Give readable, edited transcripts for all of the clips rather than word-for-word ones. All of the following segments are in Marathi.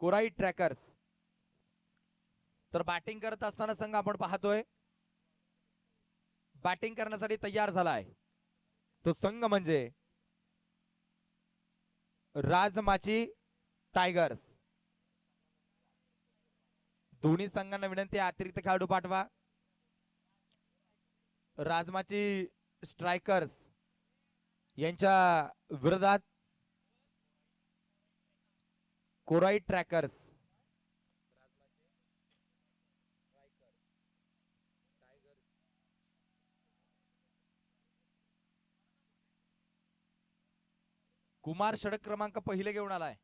Core i trackers. तर बॅटिंग करत असताना संघ आपण पाहतोय बॅटिंग करण्यासाठी तयार झालाय. तो संघ म्हणजे राजमाची टायगर्स. दोन्ही संघांना विनंती आहे अतिरिक्त खेळाडू पाठवा. राजमाची स्ट्रायकर्स यांच्या विरोधात कोराई ट्रॅकर्स. कुमार षटक क्रमांक पहिले घेऊन आलाय.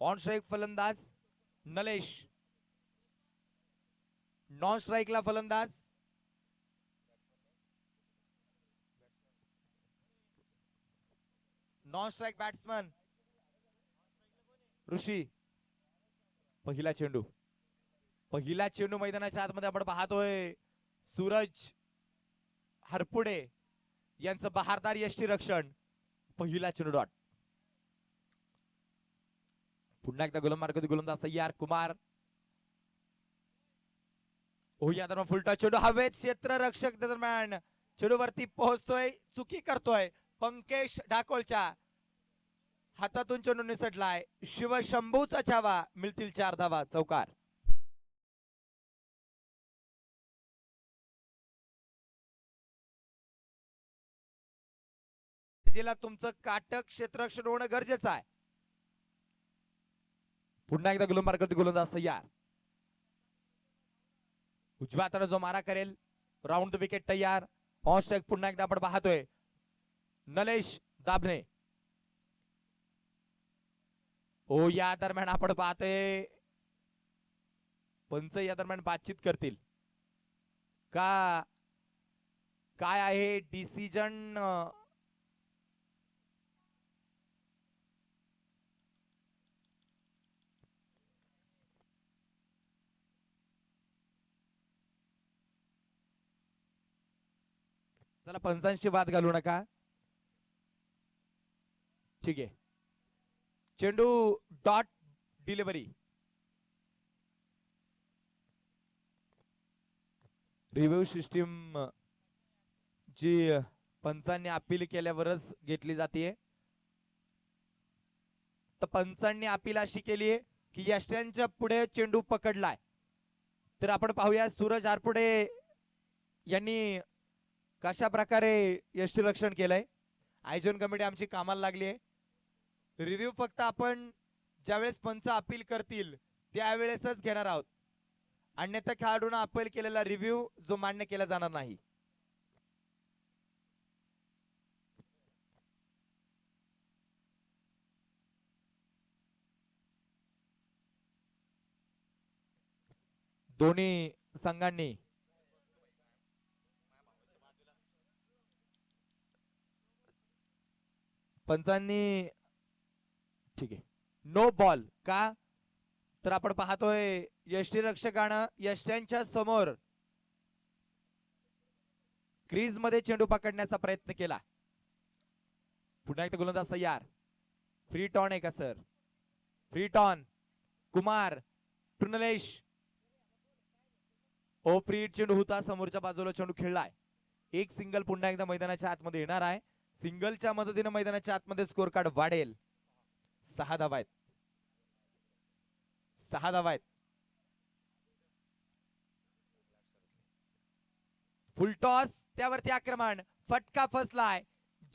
ऑन स्ट्राइक फलंदाज नलेश. नॉन स्ट्राइकला फलंदाज नॉन स्ट्राइक बॅट्समन ऋषी. पहिला चेंडू मैदानाच्या आतमध्ये आपण पाहतोय सूरज हरपुडे यांचं बहारदार यष्टी रक्षण. पहिला चेंडू डॉट. पुन्हा एकदा गोलंदाज सय्यार कुमार. या दरम्यान फुलटा चेंडू हवेत क्षेत्ररक्षक दरम्यान चेंडू वरती पोहोचतोय. चुकी करतोय पंकेश ढाकोळच्या हातातून चेंडू निसटलाय. शिवशंभूचा छावा. मिळतील 4 धावा. चौकार. जिला तुमचं काटक क्षेत्ररक्षण होणं गरजेचं आहे. पुन्हा एकदा गोलंदाज सय्यार. उजव्या हाताने जो मारा करेल राऊंड द विकेट तयार. ऑन स्ट्राइक पुन्हा एकदा आपण पाहतोय नलेश दाभणे. या दरम्यान आपण पाहतोय पंच या दरम्यान बातचीत करतील का काय आहे डिसिजन. चला पंचांशी वाद घालू नका. ठीक आहे. चेंडू डॉट डिलिव्हरी. रिव्ह्यू सिस्टीम जी पंचांनी अपील केल्यावरच घेतली जाते. तर पंचांनी अपील अशी केली आहे की यष्ट्यांच्या पुढे चेंडू पकडलाय. तर आपण पाहूया सूरज हरपुडे यांनी कशा प्रकारे यष्टीरक्षण केलंय. आयोजन कमिटी आमची कामाला लागली आहे. रिव्ह्यू फक्त आपण ज्यावेळेस पंच अपील करतील त्यावेळेसच घेणार आहोत. अन्यथा खेळाडूंना अपील केलेला रिव्ह्यू जो मान्य केला जाणार नाही. दोन्ही संघांनी पंचांनी ठीक आहे नो बॉल का. तर आपण पाहतोय यष्टीरक्षकानं यष्ट्यांच्या समोर क्रीज मध्ये चेंडू पकडण्याचा प्रयत्न केला. पुन्हा एकदा गोलंदाज सय्यार. फ्री टॉन आहे का सर. फ्री टॉन कुमार टू नलेश. फ्री चेंडू होता समोरच्या बाजूला चेंडू खेळलाय. एक सिंगल पुन्हा एकदा मैदानाच्या आतमध्ये येणार आहे. सिंगलच्या मदतीने मैदानाच्या आतमध्ये स्कोर कार्ड वाढेल. 6 धावा आहेत. 6 धावा आहेत. फुल टॉस त्यावरती आक्रमण. फटका फसलाय.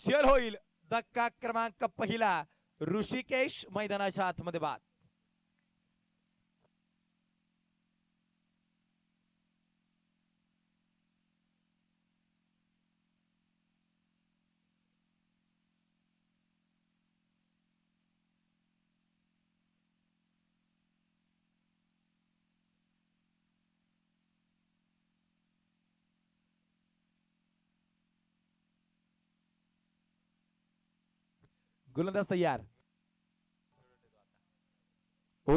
झेल होईल. धक्का क्रमांक पहिला. ऋषिकेश मैदानाच्या आतमध्ये बाद. गोलंदाज तयार.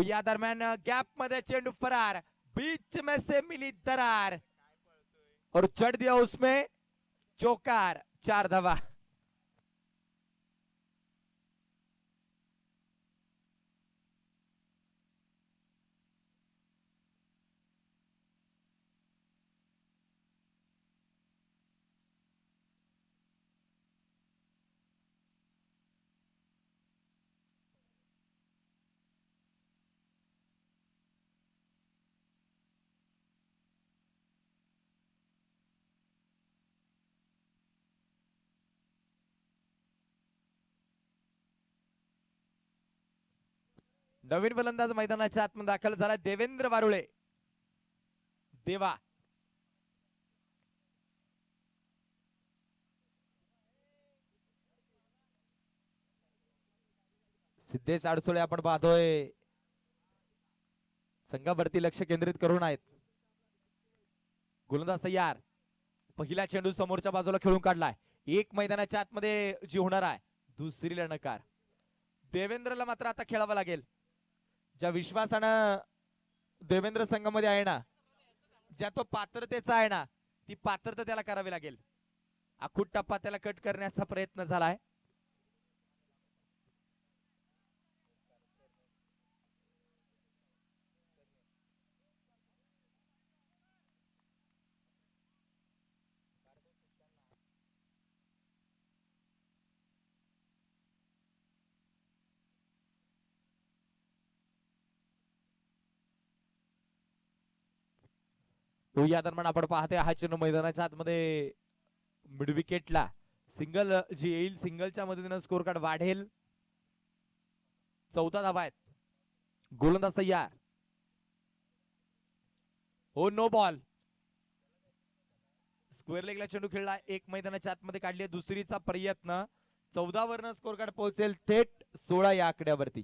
या दरम्यान गॅप मध्ये चेंडू फरार. बीच में से मिली दरार और चढ़ दिया उसमें चौकार. 4 धावा. नवीन फलंदाज मैदानाच्या आतमध्ये दाखल झाला देवेंद्र वारुळे. देवा सिद्धेश अडसोळे आपण पाहतोय संघावरती लक्ष केंद्रित करून आहेत. गोलंदाज तयार. पहिला चेंडू समोरच्या बाजूला खेळून काढलाय. एक मैदानाच्या आतमध्ये जी होणार आहे दुसरीला नकार. देवेंद्रला मात्र आता खेळावं लागेल. ज्या विश्वासानं देवेंद्र संघामध्ये आहे ना, ज्या तो पात्रतेचा आहे ना, ती पात्रता त्याला करावी लागेल. आखूट टप्पा त्याला कट करण्याचा प्रयत्न झालाय. तो या दरम्यान आपण पाहते हा चेंडू मैदानाच्या आतमध्ये मिड विकेटला सिंगल जी येईल, सिंगलच्या मदतीने स्कोर कार्ड वाढेल. 14 धावा आहेत. गोलंदाज तयार. हो नो बॉल. स्क्वेअर लेगला चेंडू खेळला. एक मैदानाच्या आतमध्ये काढली. दुसरीचा प्रयत्न. 14 वरनं स्कोर कार्ड पोहोचेल थेट 16 या आकड्यावरती.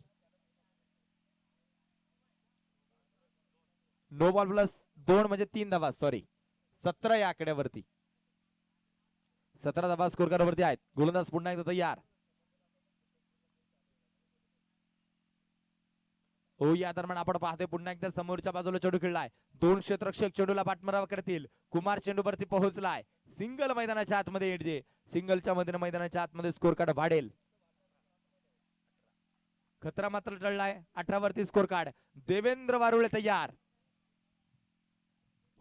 नो बॉल प्लस 2 म्हणजे 3 धावा. सॉरी 17 या आकड्यावरती. 17 धावा स्कोर कार्ड वरती आहेत. गोलंदाज पुन्हा एकदा तयार. हो या दरम्यान आपण पाहतोय पुन्हा एकदा समोरच्या बाजूला चेंडू खेळलाय. 2 क्षेत्ररक्षक चेंडूला पाठमराव करतील. कुमार चेंडूवरती पोहोचलाय. सिंगल मैदानाच्या आतमध्ये येते. सिंगलच्या मधील मैदानाच्या आतमध्ये स्कोर कार्ड वाढेल. खतरा मात्र टळलाय. 18 वरती स्कोर कार्ड. देवेंद्र वारुळे तयार.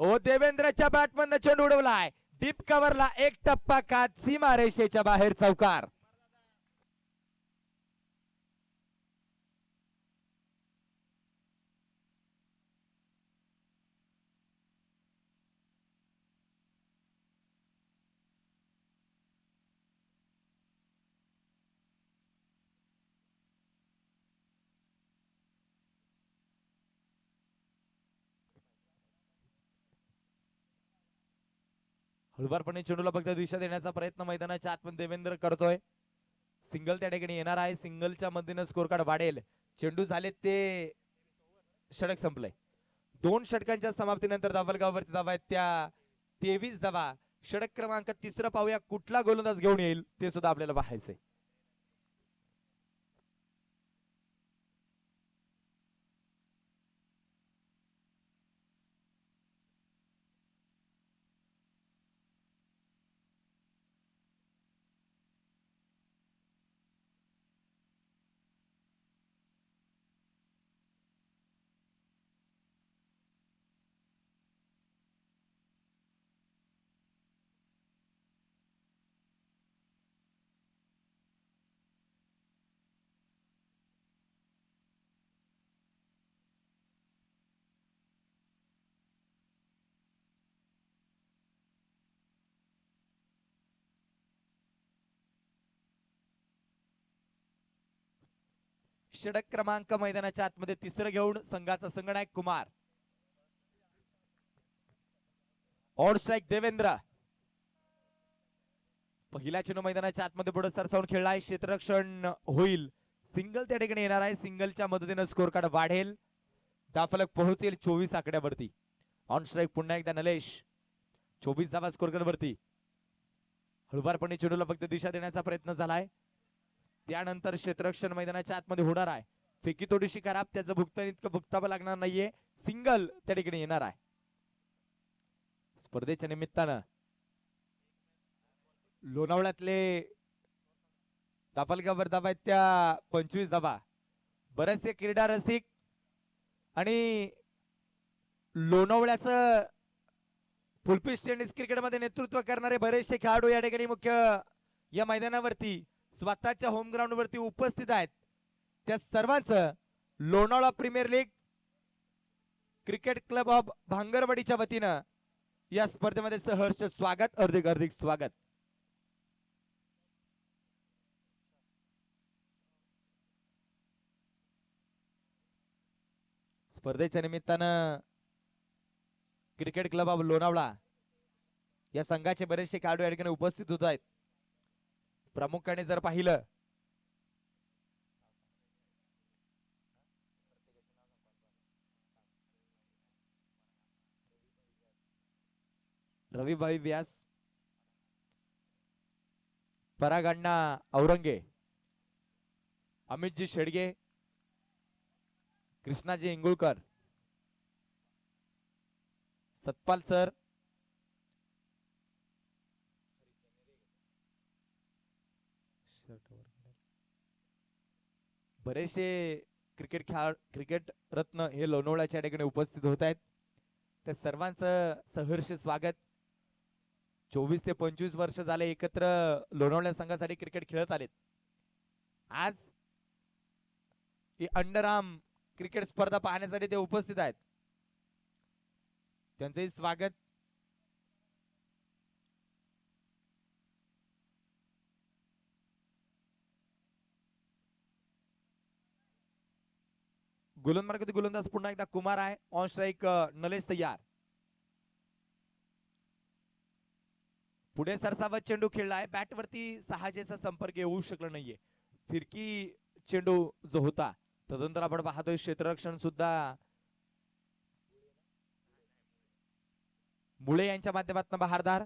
ओ देवेंद्रच्या बॅटमधनं चेंडू उडवलाय. डीप कव्हरला एक टप्पा कात सीमा रेषेच्या बाहेर चौकार. हळुवारपणे चेंडूला फक्त दिशा देण्याचा प्रयत्न मैदानाच्या आतमध्ये देवेंद्र करतोय. सिंगल त्या ठिकाणी येणार आहे. सिंगलच्या मधीने स्कोर कार्ड वाढेल. चेंडू झाले ते षटक संपलंय. 2 षटकांच्या समाप्तीनंतर धावलगाववरती धावा आहेत त्या 23 धावा. षटक क्रमांक 3 पाहूया कुठला गोलंदाज घेऊन येईल ते सुद्धा आपल्याला पाहायचंय. षटक क्रमांक मैदानाच्या आतमध्ये 3 घेऊन संघाचा संगनायक कुमार. On strike Devendra. पहिला चेंडू मैदानाच्या आतमध्ये पुढे सरसावून खेळला आहे. क्षेत्ररक्षण होईल. सिंगल त्या ठिकाणी येणार आहे. सिंगलच्या मदतीने स्कोर कार्ड वाढेल. धावफलक पोहोचेल 24 आकड्यावरती. ऑन स्ट्राइक पुन्हा एकदा नलेश. 24 धावा स्कोर कार्ड वरती. हळुवारपणे चेंडूला फक्त दिशा देण्याचा प्रयत्न झालाय. त्यानंतर क्षेत्ररक्षण मैदानाच्या आतमध्ये होणार आहे. फेकी थोडीशी खराब. त्याचं भुगतान इतकं भुगतावं लागणार नाहीये. सिंगल त्या ठिकाणी येणार आहे. स्पर्धेच्या निमित्तानं लोणावळ्यातले दाफलगावर धावा आहेत त्या 25 धावा. बरेचसे क्रीडा रसिक आणि लोणावळ्याचं फुलपिच टेनिस क्रिकेटमध्ये नेतृत्व करणारे बरेचसे खेळाडू या ठिकाणी मुख्य या मैदानावरती स्वतःच्या होम ग्राउंड वरती उपस्थित आहेत. त्या सर्वांचं Lonavala premier league cricket club of भांगरवाडीच्या वतीनं या स्पर्धेमध्ये सहर्ष स्वागत. हार्दिक स्वागत. स्पर्धेच्या निमित्तानं क्रिकेट क्लब ऑफ लोणावळा या संघाचे बरेचसे खेळाडू या ठिकाणी उपस्थित होत आहेत. प्रामुख्याने जर पाहिलं रविभाई व्यास, पराग अण्णा औरंगे, अमितजी शेडगे, कृष्णाजी इंगुळकर, सतपाल सर, बरेचसे क्रिकेट रत्न हे लोणावळ्याच्या ठिकाणी उपस्थित होत आहेत. त्या सर्वांचं सहर्ष स्वागत. 24 ते 25 वर्ष झाले एकत्र लोणावळ्या संघासाठी क्रिकेट खेळत आलेत. आज ही अंडरआर्म क्रिकेट स्पर्धा पाहण्यासाठी ते उपस्थित आहेत. त्यांचंही स्वागत. गोलंदाज पुन्हा एकदा कुमार आहे. ऑन स्ट्राइक नलेश तयार. पुढे सरसावत चेंडू खेळलाय. बॅट वरती सहाजेचा संपर्क येऊ शकला नाहीये. फिरकी चेंडू जो होता तदनंतर आपण पाहतोय क्षेत्ररक्षण सुद्धा मुळे यांच्या माध्यमातून बहारदार.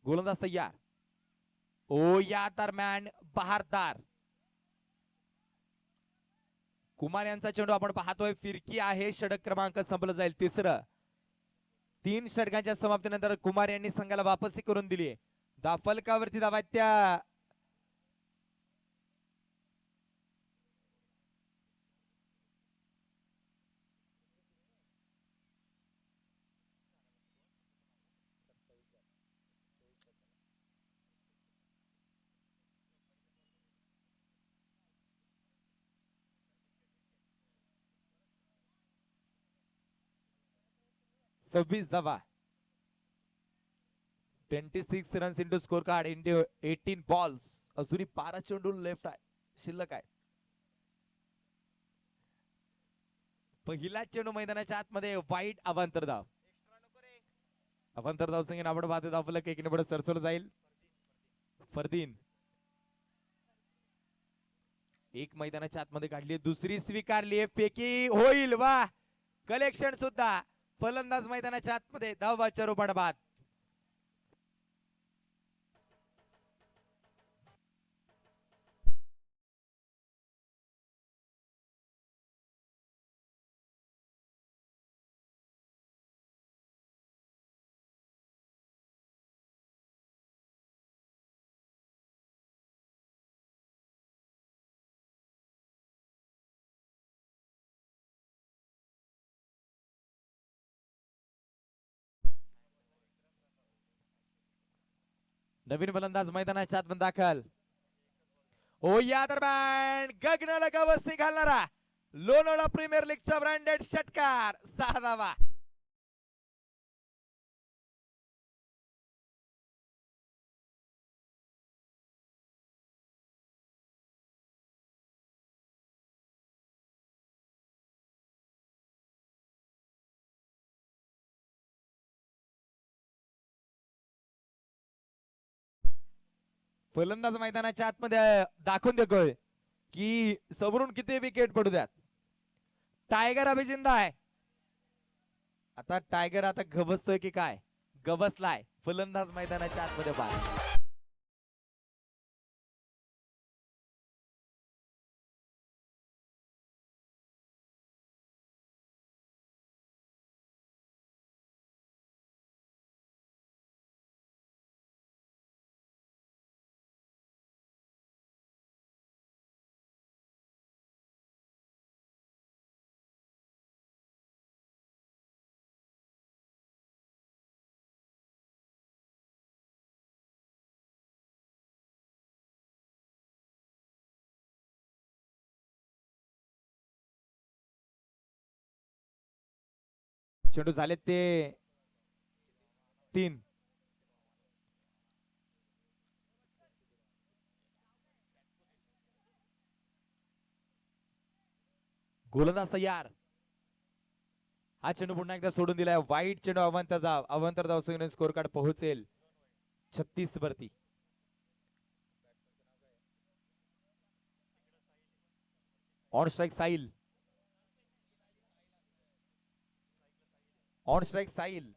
गोलंदाज तयार. ओ या दरम्यान बहारदार कुमार यांचा चेंडू आपण पाहतोय. फिरकी आहे. षटक क्रमांक संपलं जाईल. तिसरं. 3 षटकांच्या समाप्तीनंतर कुमार यांनी संघाला वापसी करून दिली. फलकावरती धावा त्या सव्वीस धावा. 26 runs into score card into 18 balls. अजूनही 12 चेंडू लेफ्ट आहे, शिल्लक आहे. पहिला चेंडू मैदानाच्या आतमध्ये वाईट अवांतर धाव. अवांतर धाव संख्येने आपण पाहतो धावफलक एकीने पुढे सरसवलं जाईल. फरदीन एक मैदानाच्या आतमध्ये काढली. दुसरी स्वीकारली. फेकी होईल. वा कलेक्शन सुद्धा. फलंदाज मैदानाच्या आतमध्ये धावाच्या रूपाने बाद. नवीन फलंदाज मैदानाच्या आतमध्ये दाखल. ओ या दरम्यान गगनाला गवसती घालणारा लोणावळा प्रीमियर लीगचा ब्रँडेड षटकार. 6 धावा. फलंदाज मैदानाच्या आतमध्ये दाखवून देतोय की समोरून किती विकेट पडू द्यात. टायगर अभिजिंदा आहे. आता टायगर आता गबसतोय की काय? गबसलाय. फलंदाज मैदानाच्या आतमध्ये बाद. चेंडू झाले ते 3. गोलंदाज तयार. हा चेंडू पुन्हा एकदा सोडून दिलाय. वाईट चेंडू अवंतर धाव स्कोर कार्ड पोहोचेल 36 वरती. On strike Sail. On strike Sail.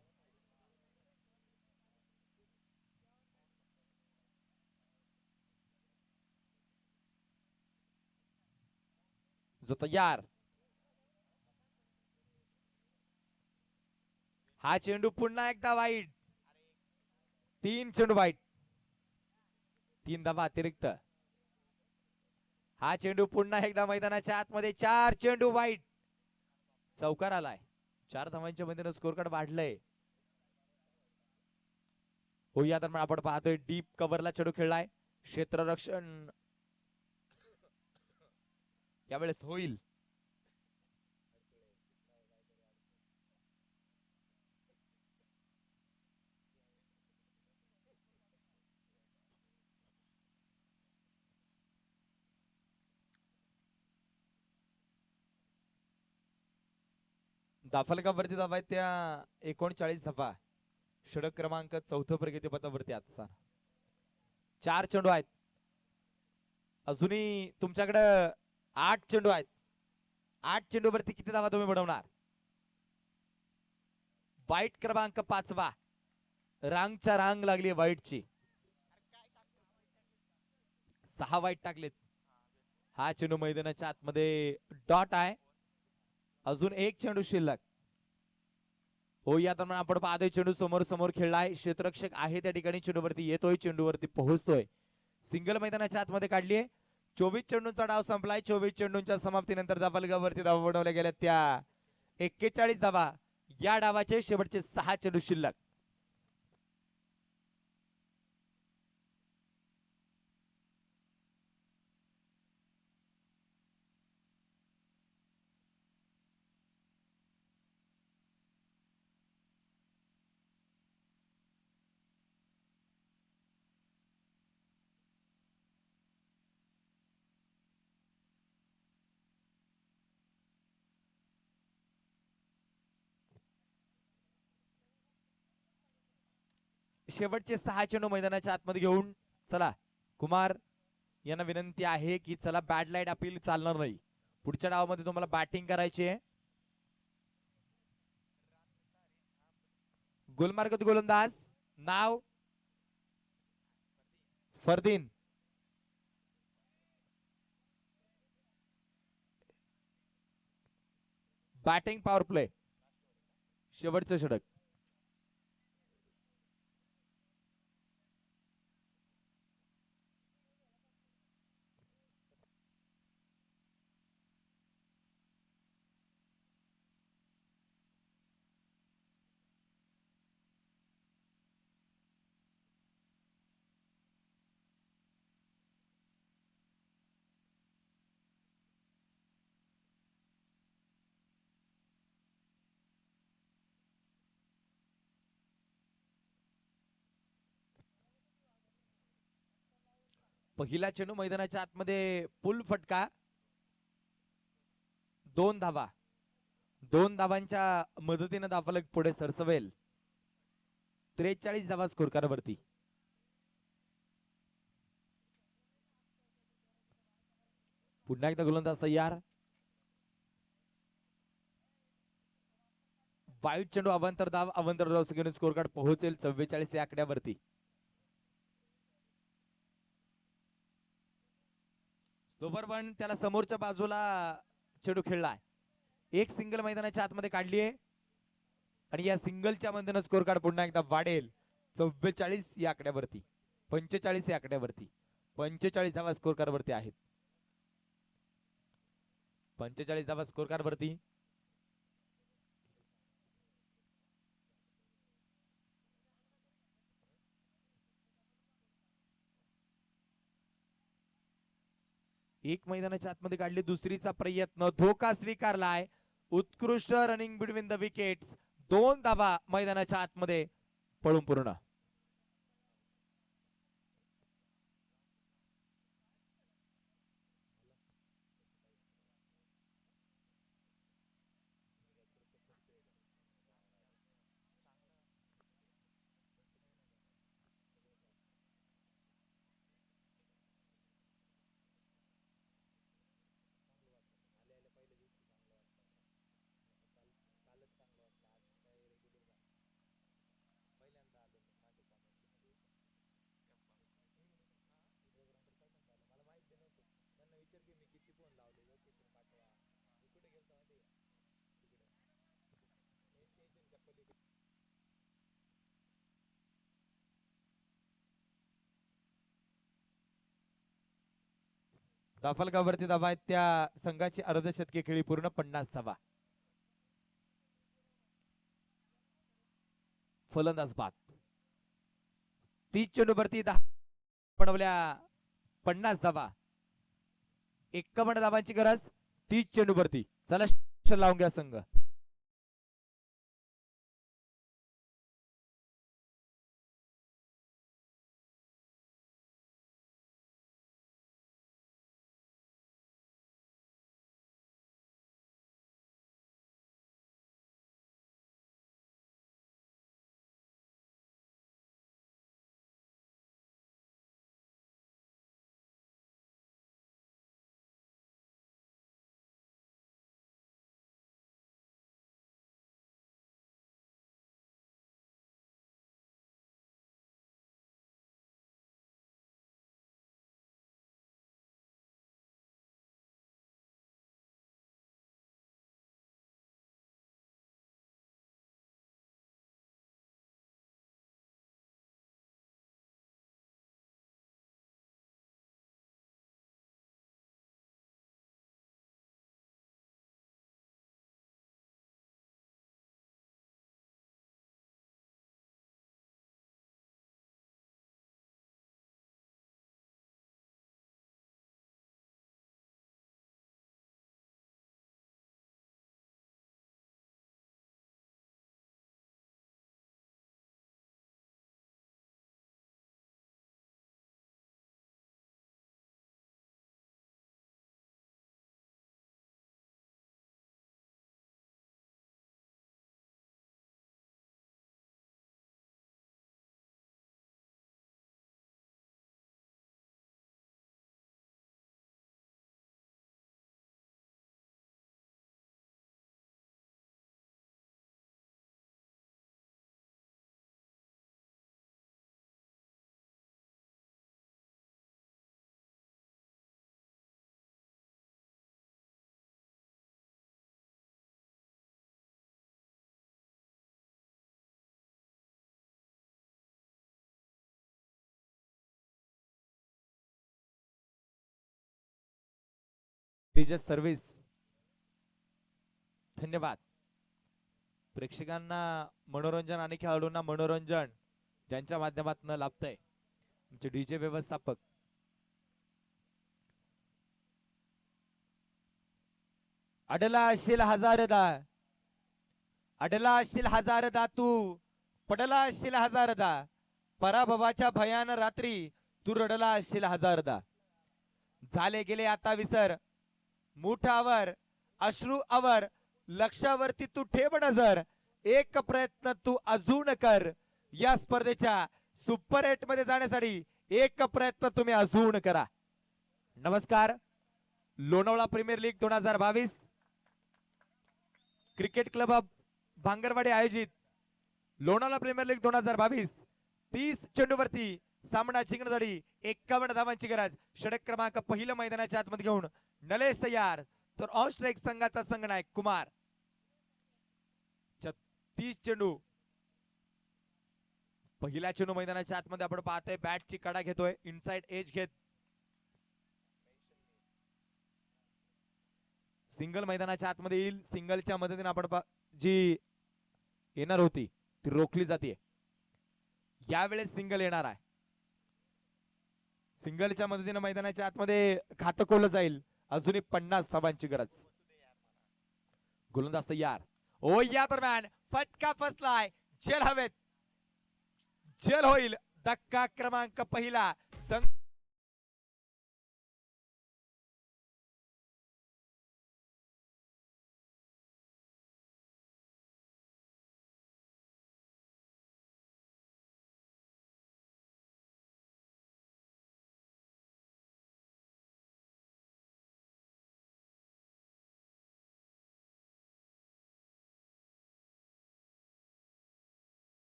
जो तयार. हा चेंडू पुन्हा एकदा वाईट. 3 चेंडू वाईट. 3 धावा अतिरिक्त. हा चेंडू पुन्हा एकदा मैदानाच्या आतमध्ये. 4 चेंडू वाईट. चौकार आलाय. 4 धावांच्या मध्ये स्कोर कार्ड वाढलंय. हो या दरम्यान आपण पाहतोय डीप कव्हरला चेंडू खेळलाय. क्षेत्ररक्षण यावेळेस होईल. दाफलकावरती धावा आहेत त्या 39 धावा. षटक क्रमांक 4 प्रगतीपथावरती आता 4 चेंडू आहेत. अजूनही तुमच्याकडे 8 चेंडू आहेत. 8 चेंडू वरती किती धावा तुम्ही बनवणार? वाईट क्रमांक 5वा. रांगच्या रांग लागली वाईटची. 6 वाईट टाकलेत. हा चेंडू मैदानाच्या आतमध्ये डॉट आहे. अजून 1 चेंडू शिल्लक. हो या दरम्यान आपण पाहतोय चेंडू समोर समोर खेळलाय. क्षेत्ररक्षक आहे त्या ठिकाणी चेंडूवरती येतोय. चेंडूवरती पोहोचतोय. सिंगल मैदानाच्या आतमध्ये काढलीये. 24 चेंडूंचा डाव संपलाय. 24 चेंडूंच्या समाप्तीनंतर दाफलकावरती धावा बनवल्या गेल्या त्या 41 धावा. या डावाचे शेवटचे 6 चेंडू शिल्लक. शेवटचे 6 चेंडू मैदानाच्या आतमध्ये घेऊन चला. कुमार यांना विनंती आहे की चला बॅड लाईट अपील चालणार नाही. पुढच्या डावामध्ये तुम्हाला बॅटिंग करायची आहे. गुलमार्ग गोलंदाज नाव फरदीन. Batting power play. शेवटचं षटक. पहिला चेंडू मैदानाच्या आतमध्ये पुल फटका. 2 धावा. 2 धावांच्या मदतीने दाफलक पुढे सरसवेल. 43 धावा स्कोर कार्ड वरती. पुन्हा एकदा गोलंदाज तयार. वाईट चेंडू अवंतर धाव घेऊन स्कोर कार्ड पोहोचेल 44 या आकड्यावरती. स्लोबर वन त्याला समोरच्या बाजूला चेंडू खेळलाय. 1 सिंगल मैदानाच्या आतमध्ये काढलीये आणि या सिंगलच्या मधून स्कोर कार्ड पुन्हा एकदा वाढेल 44 या आकड्यावरती. 45 या आकड्यावरती. 45 धावा स्कोर कार्ड वरती आहेत. 45 धावा स्कोर कार्ड वरती. एक मैदानाच्या आतमध्ये काढली. दुसरीचा प्रयत्न. धोका स्वीकारलाय. उत्कृष्ट रनिंग बिटवीन द विकेट्स. 2 धावा मैदानाच्या आतमध्ये पळून पूर्ण. धाफलगावरती धावा आहेत त्या संघाची अर्धशतकी खेळी पूर्ण 50 धावा. फलंदाज बाद 30 चेंडूवरती 10 बनवल्या 50 धावा. 51 धावांची गरज 30 चेंडूवरती. चला लावून घ्या संघ. सर्व्हिस धन्यवाद. प्रेक्षकांना मनोरंजन आणि खेळाडूंना मनोरंजन ज्यांच्या माध्यमातून लाभतंय आमचे डीजे व्यवस्थापक अडला असशील हजारदा, अडला असशील हजारदा तू, पडला असशील हजारदा, पराभवाच्या भयान रात्री तू रडला असशील हजारदा. झाले गेले आता विसर, मुठावर अश्रू अवर, लक्षावरती तू ठेव नजर, एक प्रयत्न तू अजून कर. या स्पर्धेच्या सुपर 8 मध्ये जाण्यासाठी एक प्रयत्न तुम्ही अजून करा. नमस्कार. Lonavala premier league 2022 cricket club of Bhangarwadi आयोजित लोणावळा प्रीमियर लीग 2022 30 चेंडूवरती सामना जिंकण्यासाठी 51 धावांची गरज. षटक क्रमांक पहिलं मैदानाच्या आतमध्ये घेऊन नलेश तयार, तर ऑन स्ट्राइक संघाचा संघनायक कुमार. 30 चेंडू पहिल्या चेंडू मैदानाच्या आतमध्ये आपण पाहतोय बॅटची कडा घेतोय, इनसाइड एज घेत सिंगल मैदानाच्या आतमध्ये येईल. सिंगलच्या मदतीने आपण जी येणार होती ती रोखली जाते. यावेळेस सिंगल येणार आहे. सिंगलच्या मदतीने मैदानाच्या आतमध्ये खातं खोललं जाईल. अजूनही 50 धावांची गरज. गोलंदाज तयार. ओ या दरम्यान फटका फसलाय. झेल हवेत, झेल होईल. धक्का क्रमांक पहिला.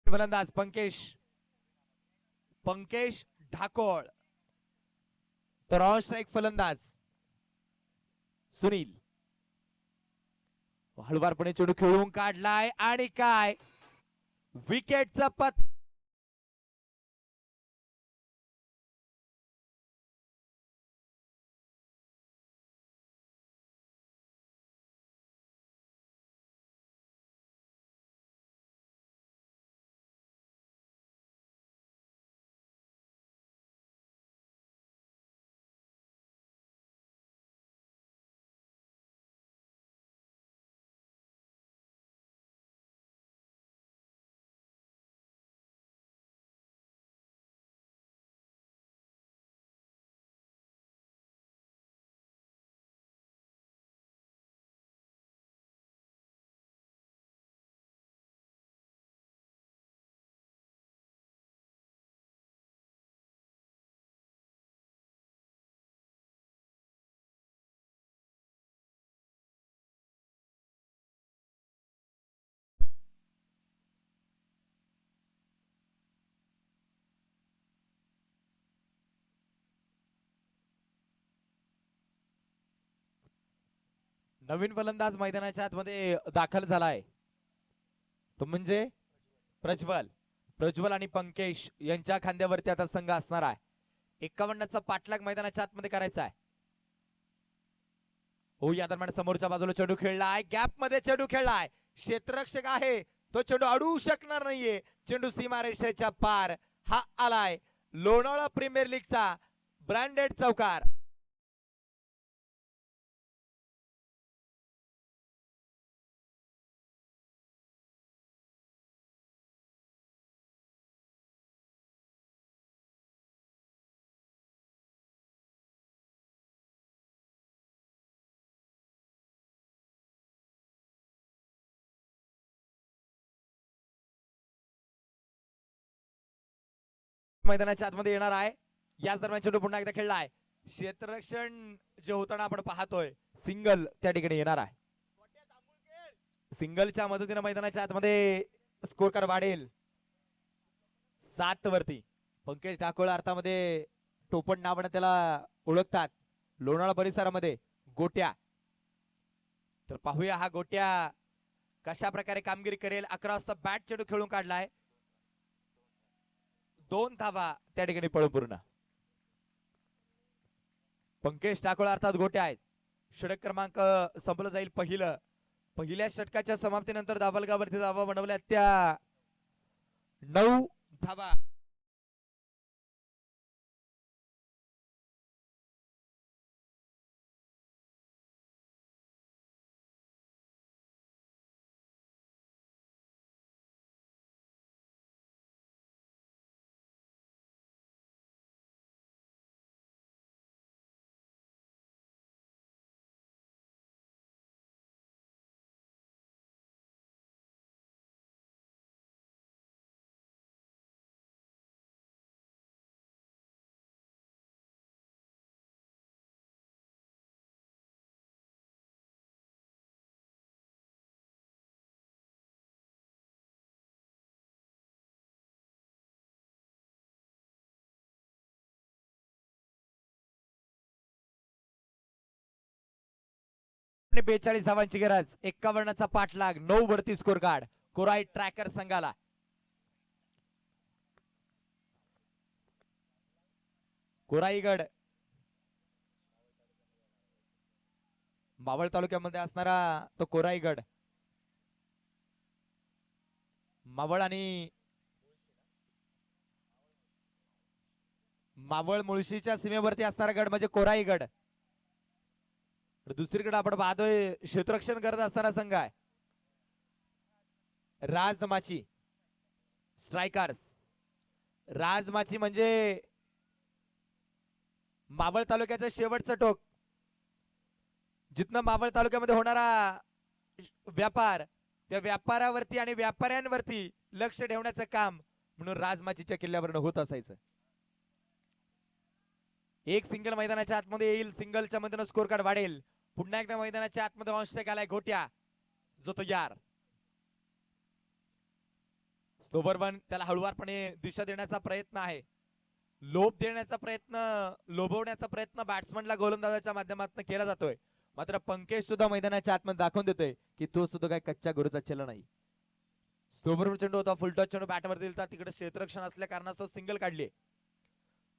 फलंदाज पंकेश ढाकोळ. तर ऑन स्ट्राईक फलंदाज सुनील हळवारपणे चेंडू खेळून काढलाय आणि काय विकेटचा पत नवीन फलंदाज मैदानाच्या आतमध्ये दाखल झालाय तो म्हणजे प्रज्वल प्रज्वल आणि पंकेश यांच्या खांद्यावरती आता संघ असणार आहे 51चा पाठलाग मैदानाच्या आतमध्ये करायचा आहे हो या दरम्यान समोरच्या बाजूला चेंडू खेळलाय गॅप मध्ये चेंडू खेळलाय क्षेत्ररक्षक आहे तो चेंडू अडवू शकणार नाहीये चेंडू सीमारेषेच्या पार हा आलाय लोणावळा प्रीमियर लीगचा ब्रँडेड चौकार मैदानाच्या आतमध्ये येणार आहे याच दरम्यान चेंडू पुन्हा एकदा खेळलाय क्षेत्ररक्षण जे होताना आपण पाहतोय सिंगल त्या ठिकाणी येणार आहे सिंगलच्या मदतीने मैदानाच्या आतमध्ये स्कोर कार्ड वाढेल 7 वरती पंकज ठाकोळ अर्थामध्ये टोपण नावाने त्याला ओळखतात लोणावळा परिसरामध्ये गोट्या तर पाहूया हा गोट्या कशा प्रकारे कामगिरी करेल 11 वाजता बॅट चेंडू खेळून काढलाय 2 धावा त्या ठिकाणी पळून पूर्ण पंकज ठाकोळ अर्थात गोट्या आहेत षटक क्रमांक संपलं जाईल पहिल्या षटकाच्या समाप्तीनंतर दाबलगावरती धावा बनवल्या त्या 9 धावा आणि 42 धावांची गरज 51चा पाठलाग 9 वरती स्कोर कार्ड कोराई ट्रॅकर संघाला कोराईगड मावळ तालुक्यामध्ये असणारा तो कोराईगड मावळ आणि मावळ मुळशीच्या सीमेवरती असणारा गड म्हणजे कोराईगड दुसरीकडे आपण पाहतोय क्षेत्ररक्षण करत असणारा संघ आहे राजमाची स्ट्रायकर्स राजमाची म्हणजे मावळ तालुक्याचं शेवटचं टोक जिथनं मावळ तालुक्यामध्ये होणारा व्यापार त्या व्यापारावरती आणि व्यापाऱ्यांवरती लक्ष ठेवण्याचं काम म्हणून राजमाचीच्या किल्ल्यावरनं होत असायचं एक सिंगल मैदानाच्या आतमध्ये येईल सिंगलच्या मधून स्कोर कार्ड वाढेल पुन्हा एकदा मैदानाच्या आतमध्ये ऑनस्ट्राइक आलाय घोट्या जो तयार स्लोबर वन त्याला हळुवारपणे दिशा देण्याचा प्रयत्न आहे लोभ देण्याचा प्रयत्न, लोभवण्याचा प्रयत्न बॅट्समनला गोलंदाजाच्या माध्यमातून केला जातोय. मात्र पंकज सुद्धा मैदानाच्या आतमध्ये दाखवून देतोय की तो सुद्धा काय कच्च्या गुरुचा चेला नाही. स्टोबर चेंडू होता, फुलटॉस चेंडू बॅटवर दिलता, तिकडे क्षेत्ररक्षण असल्या कारणास्तव सिंगल काढली.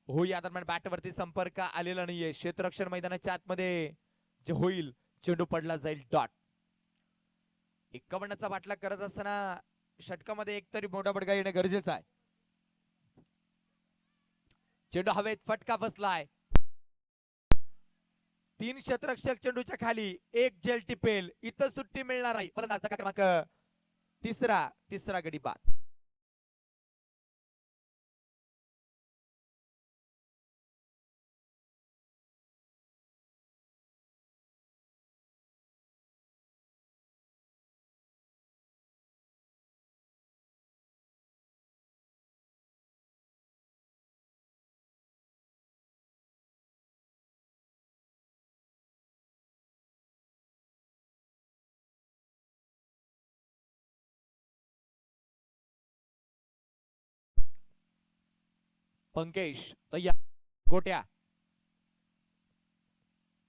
हो, या दरम्यान बॅटवरती संपर्क आलेला नाहीये. क्षेत्ररक्षण मैदानाच्या आतमध्ये जे होईल, चेंडू पडला जाईल डॉट. 51चा बाटला करत असताना षटकामध्ये एक तरी मोठा बडगा येणे गरजेचं आहे. चेंडू हवेत फटका बसलाय. 3 क्षेत्ररक्षक चेंडूच्या खाली, 1 जेल टिपेल, इथं सुट्टी मिळणार नाही. फलंदाज क्रमांक तिसरा गडी बाद. पंकेश तयार. गोट्या,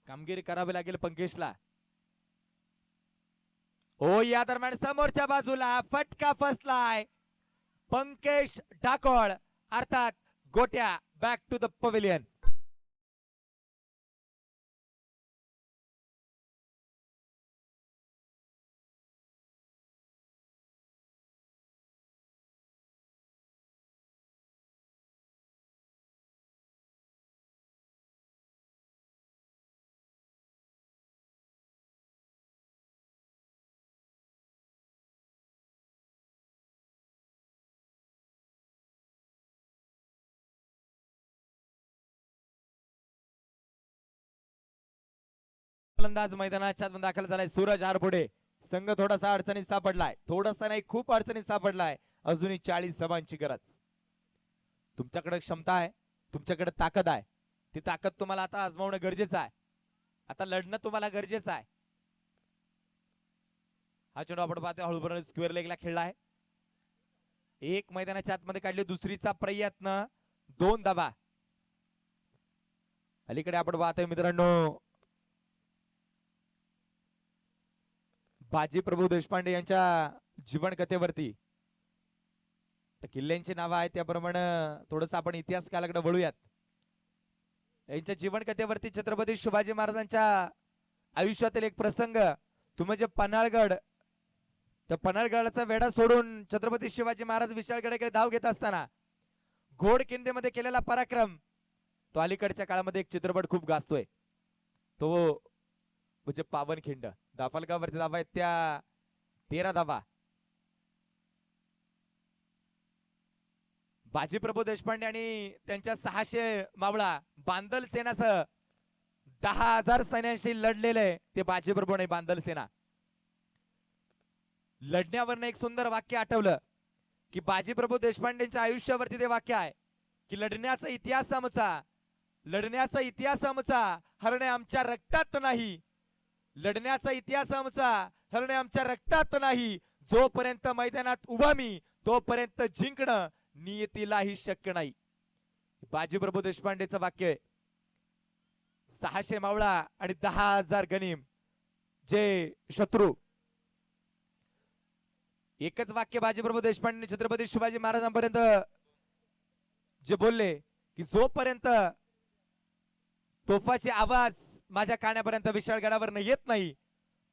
कामगिरी करावी लागेल पंकेशला. हो, या दरम्यान समोरच्या बाजूला फटका फसलाय. पंकेश डाकोळ अर्थात गोट्या बॅक टू द पवेलियन. फलंदाज मैदानाच्या दाखल झालाय सूरज हारपुडे. संघ थोडासा अडचणीत सापडलाय, थोडासा नाही खूप अडचणीत सापडलाय. अजूनही 40 धावांची गरज. तुमच्याकडे क्षमता आहे, तुमच्याकडे ताकद आहे. ती ताकद तुम्हाला आता आजमावणं गरजेचं आहे. आता लढणं तुम्हाला गरजेचं आहे. हा चेंडू आपण पाहतोय हळूबरोबर स्क्वेअर लेगला खेळला आहे. एक मैदानाच्या आतमध्ये काढली, दुसरीचा प्रयत्न, 2 धावा. अलीकडे आपण पाहतोय मित्रांनो बाजी प्रभू देशपांडे यांच्या जीवन कथेवरती किल्ल्यांची नावं आहेत, त्याप्रमाणे थोडस आपण इतिहास कालाकडे वळूयात. यांच्या जीवन कथेवरती छत्रपती शिवाजी महाराजांच्या आयुष्यातील एक प्रसंग, तो म्हणजे पन्हाळगड. तर पन्हाळगडाचा वेढा सोडून छत्रपती शिवाजी महाराज विशाळगडाकडे धाव घेत असताना घोडकिंडीमध्ये केलेला पराक्रम, तो अलीकडच्या काळामध्ये एक चित्रपट खूप गाजतोय, तो म्हणजे पावनखिंड. दाफलगावरती धावा आहेत त्या 13 धावा. बाजीप्रभू देशपांडे आणि त्यांच्या 600 मावळा बांदल सेनासह 10,000 सैन्यांशी लढलेले ते बाजीप्रभू आणि बांदल सेना. लढण्यावरनं एक सुंदर वाक्य आठवलं की बाजीप्रभू देशपांडेंच्या आयुष्यावरती ते वाक्य आहे की लढण्याचा इतिहास आमचा, लढण्याचा इतिहास आमचा, हरणे आमच्या रक्तात नाही. लढण्याचा इतिहास आमचा, हरणे आमच्या रक्तात नाही. जोपर्यंत मैदानात उभा मी तोपर्यंत जिंकणं नियतीलाही शक्य नाही. बाजीप्रभू देशपांडेचं वाक्य आहे. 600 मावळा आणि 10,000 गनीम जे शत्रू. एकच वाक्य बाजीप्रभू देशपांडे छत्रपती शिवाजी महाराजांपर्यंत जे बोलले की जोपर्यंत तोफाचे आवाज माझ्या कानापर्यंत विशाळगडावर येत नाही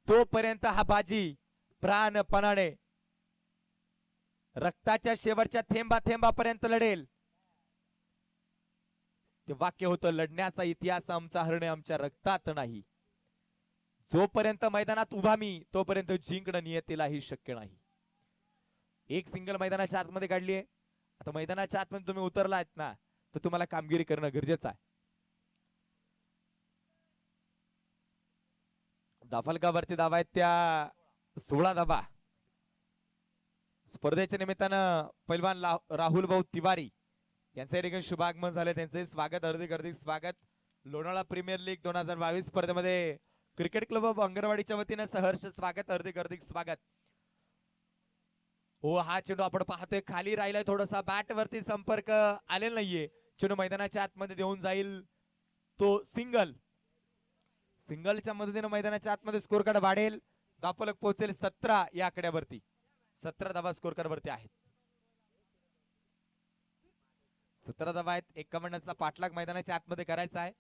तोपर्यंत हा बाजी प्राणपणाने रक्ताच्या शेवटच्या थेंबा थेंबापर्यंत लढेल. ते वाक्य होतं लढण्याचा इतिहास आमचा, हरणे आमच्या रक्तात नाही. जोपर्यंत मैदानात उभा मी तोपर्यंत जिंकणं नियतीलाही शक्य नाही. एक सिंगल मैदानाच्या आतमध्ये काढली आहे. आता मैदानाच्या आतमध्ये तुम्ही उतरलात ना तर तुम्हाला कामगिरी करणं गरजेचं आहे. दाफलगावरती धावा आहेत त्या 16 धावा. स्पर्धेच्या निमित्तानं पैलवान राहुल भाऊ तिवारी यांचे देखील शुभागमन झाले. त्यांचे स्वागत, हार्दिक हार्दिक स्वागत. लोणावळा प्रीमियर लीग 2022 स्पर्धेमध्ये क्रिकेट क्लब ऑफ अंगणवाडीच्या वतीने सहर्ष स्वागत, हार्दिक हार्दिक स्वागत. हो, हा चेंडू आपण पाहतोय खाली राहिलाय, थोडासा बॅट वरती संपर्क आलेला नाहीये. चेंडू मैदानाच्या आतमध्ये देऊन जाईल तो सिंगल. सिंगलच्या मदतीने मैदानाच्या आतमध्ये स्कोर कार्ड वाढेल. धावफलक पोहोचेल 17 या आकड्यावरती. 17 धावा स्कोर कार्ड वरती आहेत. 17 धावा आहेत. 51चा पाठलाग मैदानाच्या आतमध्ये करायचा आहे.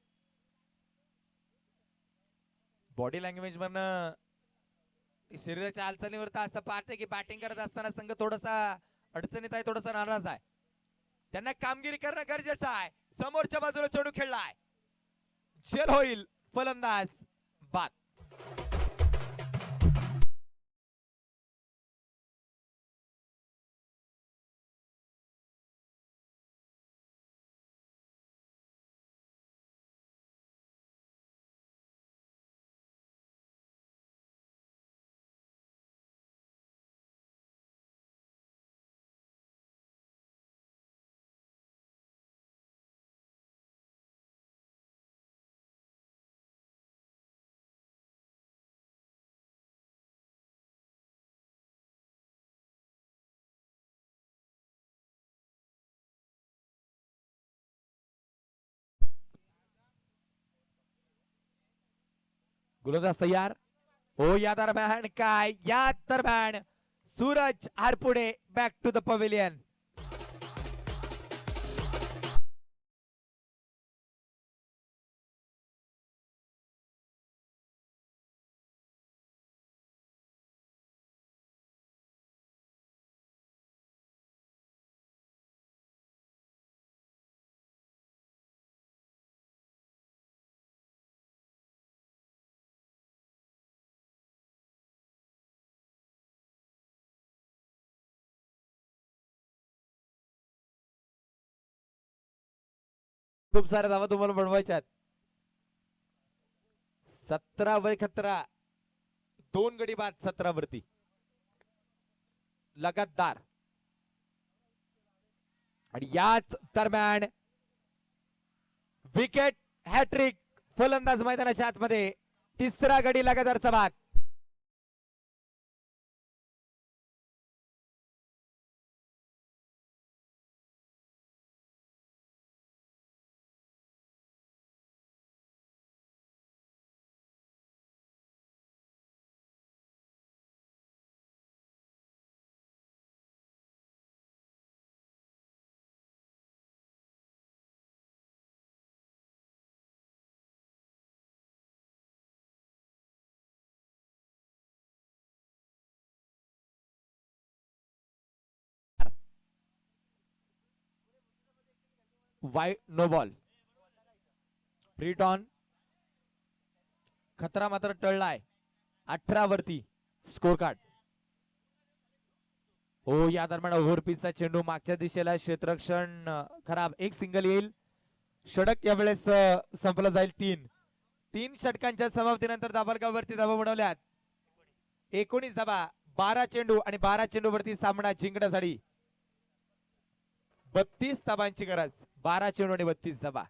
बॉडी लँग्वेज वरनं शरीराच्या हालचालीवर तर असं पाहते की बॅटिंग करत असताना संघ थोडासा अडचणीत आहे, थोडासा नाराज आहे. त्यांना कामगिरी करणं गरजेचं आहे. समोरच्या बाजूला चेंडू खेळलाय, झेल होईल, फलंदाज बाद. गोलंदाज तयार. हो, या दरम्यान काय, या दरम्यान Suraj Harpude back to the pavilion. खूप साऱ्या धावा तुम्हाला बनवायच्यात. 17 वय खतरा, 2 गडी बाद 17 वरती लगातार. आणि याच दरम्यान विकेट, हॅट्रिक, फलंदाज मैदानाच्या आतमध्ये, तिसरा गडी लगातारचा बाद. Wide no ball. फ्रीटॉन, खतरा मात्र टळलाय. 18 वरती स्कोर कार्ड. हो, या दरम्यान ओव्हरपिचचा चेंडू मागच्या दिशेला, क्षेत्ररक्षण खराब, एक सिंगल येईल. षटक यावेळेस संपलं जाईल. 3 षटकांच्या समाप्तीनंतर धाबलगावरती धावा बनवल्यात 19 धावा. 12 चेंडू आणि 12 चेंडू वरती सामना जिंकण्यासाठी 32 धावांची गरज. 12 चेंडू आणि 32 धावा.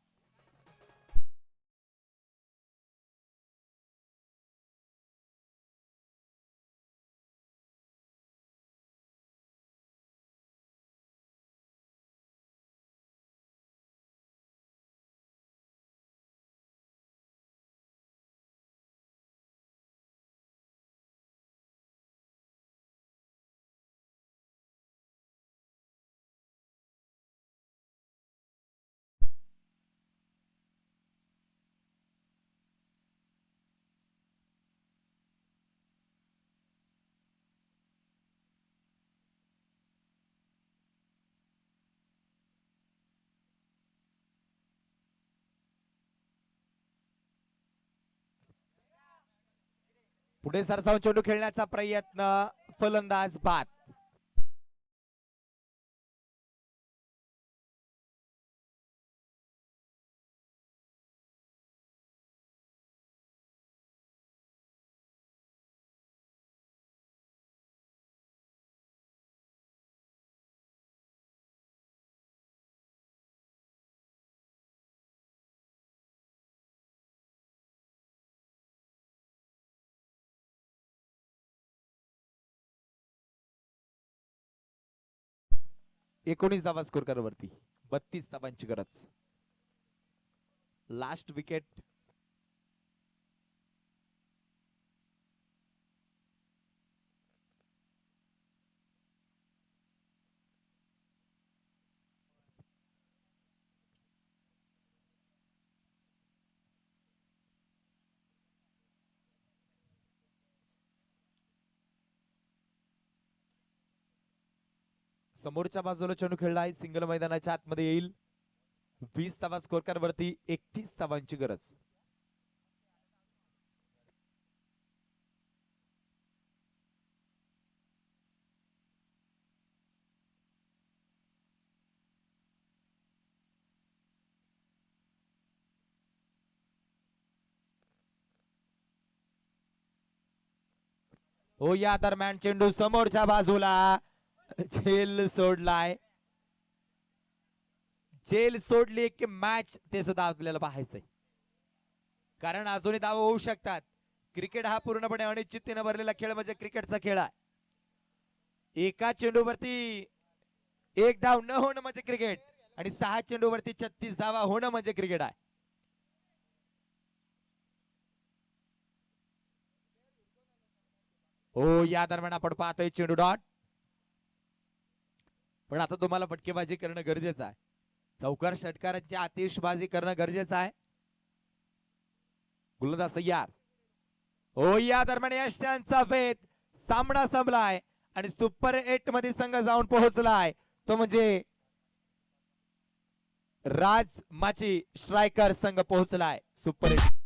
पुढे सरसावून चेंडू खेळण्याचा प्रयत्न, फलंदाज बाद. 19 धावा स्कोर वरती. 32 धावांची गरज. Last wicket. समोरच्या बाजूला चेंडू खेळला आहे. सिंगल मैदानाच्या आतमध्ये येईल. 20 धावा स्कोर वरती. 31 धावांची गरज. हो या दरम्यान चेंडू समोरच्या बाजूला. झेल सोडलाय. झेल सोडली की मॅच ते सुद्धा आपल्याला पाहायचंय. कारण अजूनही धाव होऊ शकतात. क्रिकेट हा पूर्णपणे अनिश्चिततेने भरलेला खेळ म्हणजे क्रिकेटचा खेळ आहे. एका चेंडूवरती 1 धाव न होणं म्हणजे क्रिकेट आणि 6 चेंडूवरती 36 धावा होणं म्हणजे क्रिकेट आहे. हो या दरम्यान आपण पाहतोय चेंडू डॉट. पण आता तुम्हाला फटकेबाजी करणं गरजेचं आहे. चौकार षटकारांची आतिषबाजी करणं गरजेचं आहे. गुलंदाज तयार. हो या दरम्यान यशांचा वेध. सामना संपलाय आणि सुपर 8 मध्ये संघ जाऊन पोहोचलाय तो म्हणजे राज माची स्ट्रायकर संघ पोहोचलाय सुपर 8.